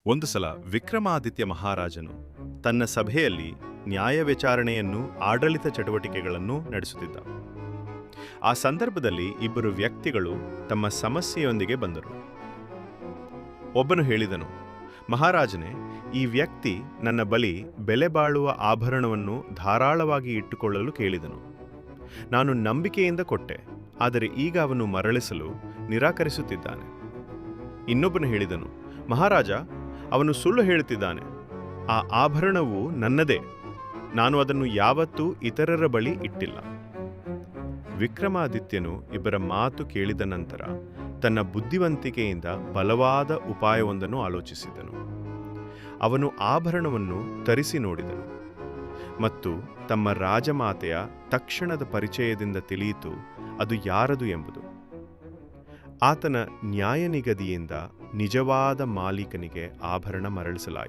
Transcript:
ಒಂದು ಸಲ ವಿಕ್ರಮಾದಿತ್ಯ ಮಹಾರಾಜನು ತನ್ನ ಸಭೆಯಲ್ಲಿ ನ್ಯಾಯ ವಿಚಾರಣೆಯನ್ನು ಆಡಳಿತ ಚಟುವಟಿಕೆಗಳನ್ನು ನಡೆಸುತ್ತಿದ್ದ. ಆ ಸಂದರ್ಭದಲ್ಲಿ ಇಬ್ಬರು ವ್ಯಕ್ತಿಗಳು ತಮ್ಮ ಸಮಸ್ಯೆಯೊಂದಿಗೆ ಬಂದರು. ಒಬ್ಬನು ಹೇಳಿದನು, ಮಹಾರಾಜನೇ, ಈ ವ್ಯಕ್ತಿ ನನ್ನ ಬಳಿ ಬೆಲೆ ಬಾಳುವ ಆಭರಣವನ್ನು ಧಾರಾಳವಾಗಿ ಇಟ್ಟುಕೊಳ್ಳಲು ಕೇಳಿದನು. ನಾನು ನಂಬಿಕೆಯಿಂದ ಕೊಟ್ಟೆ, ಆದರೆ ಈಗ ಅವನು ಮರಳಿಸಲು ನಿರಾಕರಿಸುತ್ತಿದ್ದಾನೆ. ಇನ್ನೊಬ್ಬನು ಹೇಳಿದನು, ಮಹಾರಾಜ, ಅವನು ಸುಳ್ಳು ಹೇಳುತ್ತಿದ್ದಾನೆ. ಆ ಆಭರಣವು ನನ್ನದೇ, ನಾನು ಅದನ್ನು ಯಾವತ್ತೂ ಇತರರ ಬಳಿ ಇಟ್ಟಿಲ್ಲ. ವಿಕ್ರಮಾದಿತ್ಯನು ಇಬ್ಬರ ಮಾತು ಕೇಳಿದ ನಂತರ ತನ್ನ ಬುದ್ಧಿವಂತಿಕೆಯಿಂದ ಬಲವಾದ ಉಪಾಯವೊಂದನ್ನು ಆಲೋಚಿಸಿದನು. ಅವನು ಆಭರಣವನ್ನು ತರಿಸಿ ನೋಡಿದನು ಮತ್ತು ತಮ್ಮ ರಾಜಮಾತೆಯ ತಕ್ಷಣದ ಪರಿಚಯದಿಂದ ತಿಳಿಯಿತು ಅದು ಯಾರದು ಎಂಬುದು. ಆತನ ನ್ಯಾಯ ನಿಗದಿಯಿಂದ ನಿಜವಾದ ಮಾಲೀಕನಿಗೆ ಆಭರಣ ಮರಳಿಸಲಾಯಿತು.